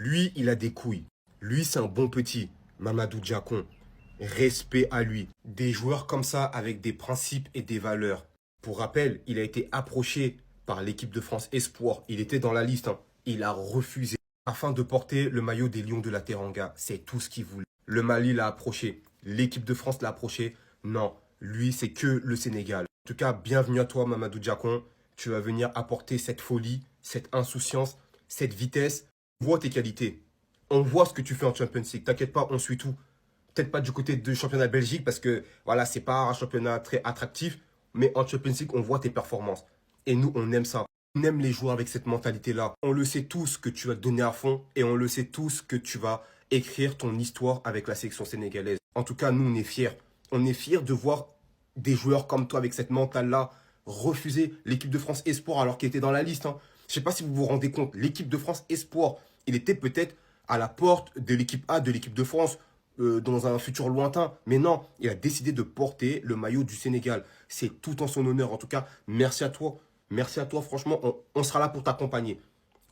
Lui, il a des couilles. Lui, c'est un bon petit. Mamadou Diakon. Respect à lui. Des joueurs comme ça avec des principes et des valeurs. Pour rappel, il a été approché par l'équipe de France Espoir. Il était dans la liste. Il a refusé afin de porter le maillot des Lions de la Teranga. C'est tout ce qu'il voulait. Le Mali l'a approché. L'équipe de France l'a approché. Non, lui, c'est que le Sénégal. En tout cas, bienvenue à toi, Mamadou Diakon. Tu vas venir apporter cette folie, cette insouciance, cette vitesse. On voit tes qualités. On voit ce que tu fais en Champions League. T'inquiète pas, on suit tout. Peut-être pas du côté du championnat Belgique parce que voilà, c'est pas un championnat très attractif. Mais en Champions League, on voit tes performances. Et nous, on aime ça. On aime les joueurs avec cette mentalité-là. On le sait tous que tu vas te donner à fond. Et on le sait tous que tu vas écrire ton histoire avec la sélection sénégalaise. En tout cas, nous, on est fiers. On est fiers de voir des joueurs comme toi avec cette mentale-là refuser l'équipe de France Espoir alors qu'il était dans la liste. Je ne sais pas si vous vous rendez compte. L'équipe de France Espoir, il était peut-être à la porte de l'équipe A, de l'équipe de France, dans un futur lointain. Mais non, il a décidé de porter le maillot du Sénégal. C'est tout en son honneur. En tout cas, merci à toi. Merci à toi. Franchement, on sera là pour t'accompagner.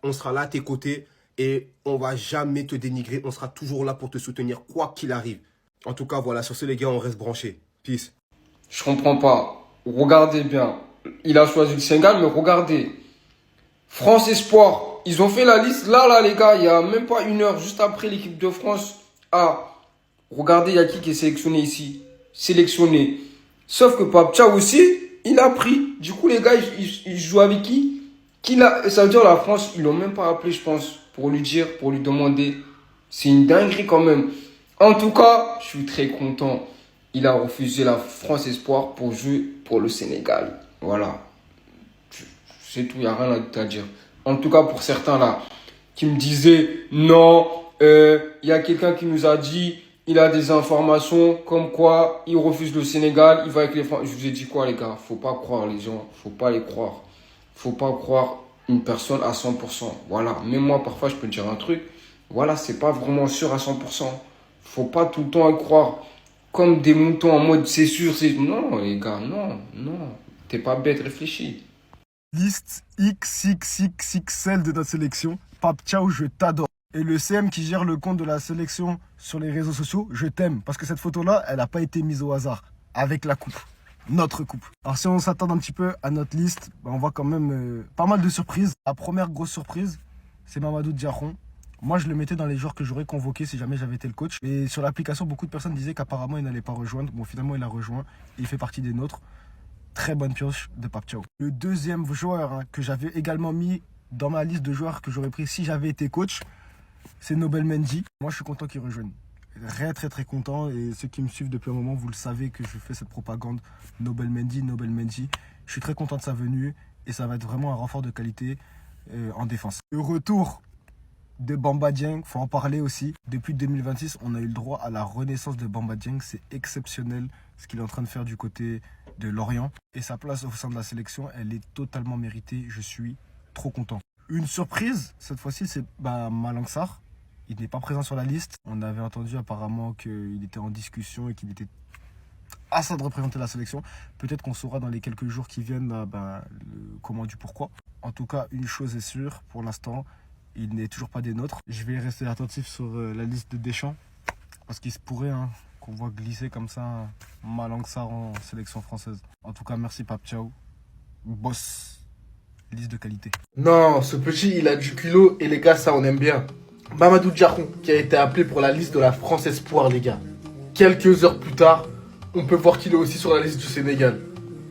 On sera là à tes côtés et on va jamais te dénigrer. On sera toujours là pour te soutenir, quoi qu'il arrive. En tout cas, voilà, sur ce, les gars, on reste branchés. Peace. Je comprends pas. Regardez bien. Il a choisi le Sénégal, mais regardez. France Espoir. Ils ont fait la liste. Là, les gars, il y a même pas une heure, juste après l'équipe de France. Ah, regardez, il y a qui est sélectionné ici. Sélectionné. Sauf que Pape Thiaw aussi, il a pris. Du coup, les gars, ils jouent avec qui? Ça veut dire la France, ils l'ont même pas appelé, je pense, pour lui dire, pour lui demander. C'est une dinguerie quand même. En tout cas, je suis très content. Il a refusé la France Espoir pour jouer pour le Sénégal. Voilà. C'est tout, il n'y a rien à dire. En tout cas, pour certains là, qui me disaient, non, il y a quelqu'un qui nous a dit, il a des informations comme quoi il refuse le Sénégal, il va avec les Français. Je vous ai dit quoi, les gars? Faut pas croire les gens, faut pas les croire. Faut pas croire une personne à 100%. Voilà. Même moi, parfois, je peux dire un truc. Voilà, c'est pas vraiment sûr à 100%. Faut pas tout le temps y croire. Comme des moutons en mode c'est sûr, c'est... Non, les gars, non. T'es pas bête, réfléchis. Liste XXXXL de notre sélection. Pape Thiaw, je t'adore. Et le CM qui gère le compte de la sélection sur les réseaux sociaux, je t'aime. Parce que cette photo-là, elle n'a pas été mise au hasard. Avec la coupe. Notre coupe. Alors si on s'attarde un petit peu à notre liste, on voit quand même pas mal de surprises. La première grosse surprise, c'est Mamadou Diakon. Moi, je le mettais dans les joueurs que j'aurais convoqués si jamais j'avais été le coach. Et sur l'application, beaucoup de personnes disaient qu'apparemment, il n'allait pas rejoindre. Bon, finalement, il a rejoint. Il fait partie des nôtres. Très bonne pioche de Pape Thiaw. Le deuxième joueur que j'avais également mis dans ma liste de joueurs que j'aurais pris si j'avais été coach, c'est Nobel Mendy. Moi, je suis content qu'il rejoigne. Très content. Et ceux qui me suivent depuis un moment, vous le savez que je fais cette propagande. Nobel Mendy. Je suis très content de sa venue. Et ça va être vraiment un renfort de qualité en défense. Le retour de Bamba Dieng, faut en parler aussi. Depuis 2026, on a eu le droit à la renaissance de Bamba Dieng. C'est exceptionnel ce qu'il est en train de faire du côté de Lorient. Et sa place au sein de la sélection, elle est totalement méritée. Je suis trop content. Une surprise, cette fois-ci, c'est Malang Sarr. Il n'est pas présent sur la liste. On avait entendu apparemment qu'il était en discussion et qu'il était à ça de représenter la sélection. Peut-être qu'on saura dans les quelques jours qui viennent le comment du pourquoi. En tout cas, une chose est sûre, pour l'instant, il n'est toujours pas des nôtres. Je vais rester attentif sur la liste de Deschamps. Parce qu'il se pourrait qu'on voit glisser comme ça Malang Sarr en sélection française. En tout cas, merci Pape Thiaw. Boss. Liste de qualité. Non, ce petit, il a du culot et les gars, ça on aime bien. Mamadou Diakon, qui a été appelé pour la liste de la France Espoir, les gars. Quelques heures plus tard, on peut voir qu'il est aussi sur la liste du Sénégal.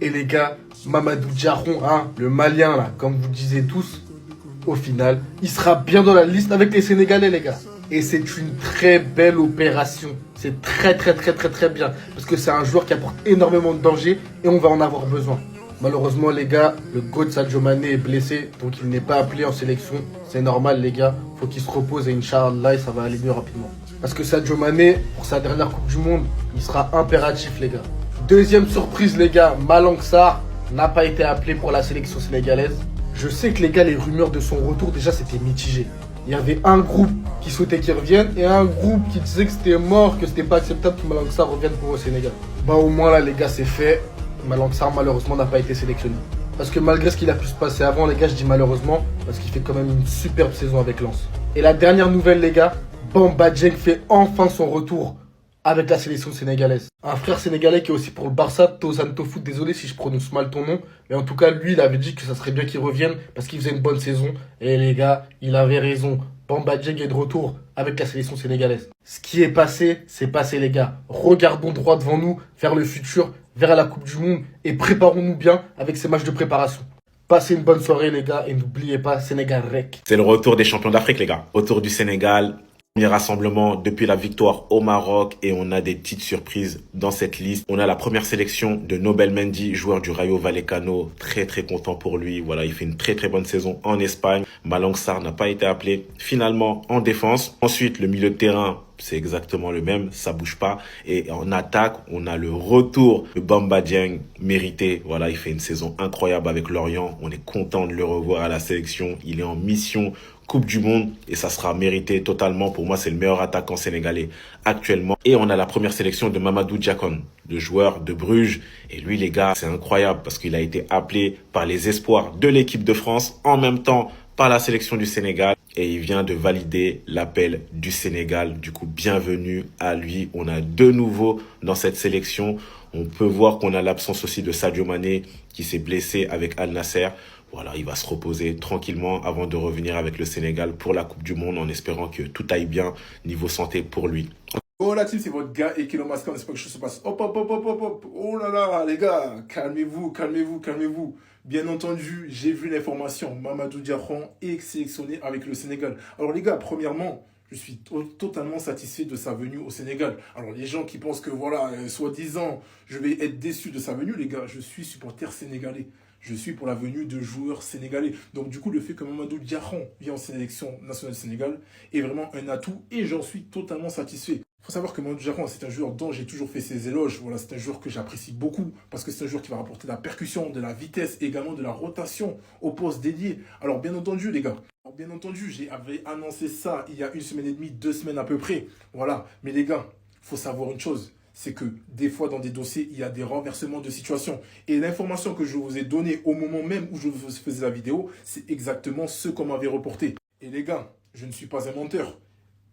Et les gars, Mamadou Diakon, le Malien là, comme vous disiez tous, au final, il sera bien dans la liste avec les Sénégalais, les gars. Et c'est une très belle opération. C'est très bien. Parce que c'est un joueur qui apporte énormément de danger et on va en avoir besoin. Malheureusement, les gars, le GOAT Sadio Mané est blessé. Donc il n'est pas appelé en sélection. C'est normal, les gars. Faut qu'il se repose et Inch'Allah, ça va aller mieux rapidement. Parce que Sadio Mané, pour sa dernière Coupe du Monde, il sera impératif, les gars. Deuxième surprise, les gars. Malang Sarr n'a pas été appelé pour la sélection sénégalaise. Je sais que les gars, les rumeurs de son retour, déjà, c'était mitigé. Il y avait un groupe qui souhaitait qu'il revienne et un groupe qui disait que c'était mort, que c'était pas acceptable que Malang Sarr revienne pour au Sénégal. Au moins là, les gars, c'est fait. Malang Sarr, malheureusement, n'a pas été sélectionné. Parce que malgré ce qu'il a pu se passer avant, les gars, je dis malheureusement, parce qu'il fait quand même une superbe saison avec Lens. Et la dernière nouvelle, les gars, Bamba Dieng fait enfin son retour avec la sélection sénégalaise. Un frère sénégalais qui est aussi pour le Barça, Tozan Tofu, désolé si je prononce mal ton nom, mais en tout cas, lui, il avait dit que ça serait bien qu'il revienne parce qu'il faisait une bonne saison. Et les gars, il avait raison. Bamba Dieng est de retour avec la sélection sénégalaise. Ce qui est passé, c'est passé, les gars. Regardons droit devant nous, vers le futur, vers la Coupe du Monde et préparons-nous bien avec ces matchs de préparation. Passez une bonne soirée, les gars, et n'oubliez pas, Sénégal Rec. C'est le retour des champions d'Afrique, les gars. Retour du Sénégal. Premier rassemblement depuis la victoire au Maroc et on a des petites surprises dans cette liste. On a la première sélection de Nobel Mendy, joueur du Rayo Vallecano. Très très content pour lui. Voilà, il fait une très très bonne saison en Espagne. Malang Sarr n'a pas été appelé finalement en défense. Ensuite, le milieu de terrain, c'est exactement le même, ça bouge pas. Et en attaque, on a le retour de Bamba Dieng, mérité. Voilà, il fait une saison incroyable avec Lorient. On est content de le revoir à la sélection. Il est en mission Coupe du Monde et ça sera mérité totalement. Pour moi, c'est le meilleur attaquant sénégalais actuellement. Et on a la première sélection de Mamadou Diakon, le joueur de Bruges. Et lui, les gars, c'est incroyable parce qu'il a été appelé par les espoirs de l'équipe de France en même temps par la sélection du Sénégal et il vient de valider l'appel du Sénégal. Du coup, bienvenue à lui. On a deux nouveaux dans cette sélection. On peut voir qu'on a l'absence aussi de Sadio Mané qui s'est blessé avec Al Nasser. Voilà, il va se reposer tranquillement avant de revenir avec le Sénégal pour la Coupe du Monde en espérant que tout aille bien niveau santé pour lui. Oh la team, c'est votre gars et Kilo Masca, on espère que je se passe. Hop, hop, hop, hop, hop, hop. Oh là là, les gars, calmez-vous, calmez-vous, calmez-vous. Bien entendu, j'ai vu l'information. Mamadou Diakon est sélectionné avec le Sénégal. Alors les gars, premièrement, je suis totalement satisfait de sa venue au Sénégal. Alors les gens qui pensent que voilà, soi-disant, je vais être déçu de sa venue, les gars, je suis supporter sénégalais. Je suis pour la venue de joueurs sénégalais. Donc du coup, le fait que Mamadou Diakon vienne en sélection nationale du Sénégal est vraiment un atout et j'en suis totalement satisfait. Il faut savoir que Mamadou Diakon, c'est un joueur dont j'ai toujours fait ses éloges. Voilà, c'est un joueur que j'apprécie beaucoup parce que c'est un joueur qui va rapporter de la percussion, de la vitesse, également de la rotation au poste dédié. Alors bien entendu, les gars, bien entendu, j'avais annoncé ça il y a une semaine et demie, 2 semaines à peu près. Voilà, mais les gars, il faut savoir une chose. C'est que des fois, dans des dossiers, il y a des renversements de situation. Et l'information que je vous ai donnée au moment même où je vous faisais la vidéo, c'est exactement ce qu'on m'avait reporté. Et les gars, je ne suis pas un menteur.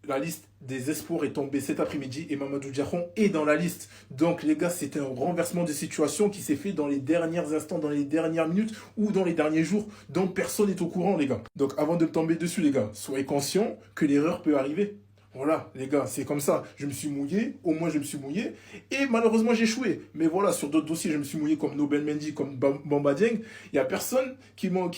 La liste des espoirs est tombée cet après-midi et Mamadou Diakon est dans la liste. Donc les gars, c'est un renversement de situation qui s'est fait dans les derniers instants, dans les dernières minutes ou dans les derniers jours. Donc personne n'est au courant, les gars. Donc avant de tomber dessus, les gars, soyez conscients que l'erreur peut arriver. Voilà, les gars, c'est comme ça. Je me suis mouillé, au moins je me suis mouillé, et malheureusement j'ai échoué. Mais voilà, sur d'autres dossiers, je me suis mouillé comme Nobel Mendy, comme Bamba Dieng. Il n'y a personne qui m'a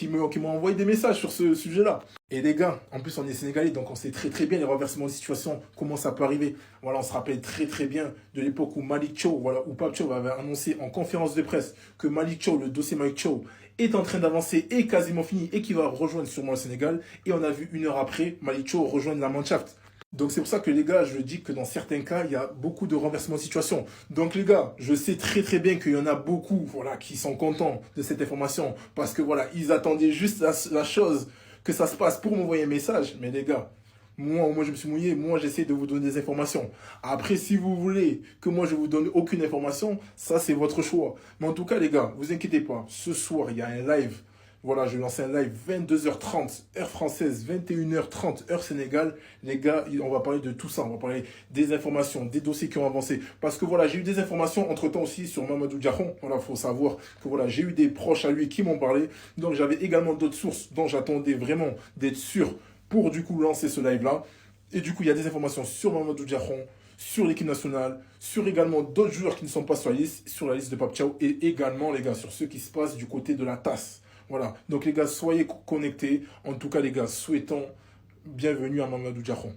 envoyé des messages sur ce sujet-là. Et les gars, en plus on est sénégalais, donc on sait très très bien les renversements de situation, comment ça peut arriver. Voilà, on se rappelle très très bien de l'époque où Malick Thiaw, voilà, où Pape Thiaw avait annoncé en conférence de presse que Malick Thiaw, le dossier Malick Thiaw, est en train d'avancer, est quasiment fini, et qui va rejoindre sûrement le Sénégal. Et on a vu 1 heure après, Malick Thiaw rejoindre la Mannschaft. Donc c'est pour ça que les gars, je dis que dans certains cas, il y a beaucoup de renversements de situation. Donc les gars, je sais très très bien qu'il y en a beaucoup voilà, qui sont contents de cette information. Parce que voilà, ils attendaient juste la chose, que ça se passe pour m'envoyer un message. Mais les gars, moi je me suis mouillé, moi j'essaie de vous donner des informations. Après, si vous voulez que moi je vous donne aucune information, ça c'est votre choix. Mais en tout cas les gars, vous inquiétez pas, ce soir il y a un live. Voilà, je vais lancer un live 22h30, heure française, 21h30, heure Sénégal. Les gars, on va parler de tout ça. On va parler des informations, des dossiers qui ont avancé. Parce que voilà, j'ai eu des informations entre-temps aussi sur Mamadou Diakon. Voilà, il faut savoir que voilà, j'ai eu des proches à lui qui m'ont parlé. Donc, j'avais également d'autres sources dont j'attendais vraiment d'être sûr pour du coup lancer ce live-là. Et du coup, il y a des informations sur Mamadou Diakon, sur l'équipe nationale, sur également d'autres joueurs qui ne sont pas sur la liste de Pape Thiaw et également, les gars, sur ce qui se passe du côté de la tasse. Voilà, donc les gars, soyez connectés. En tout cas, les gars, souhaitons bienvenue à Mamadou Diakon.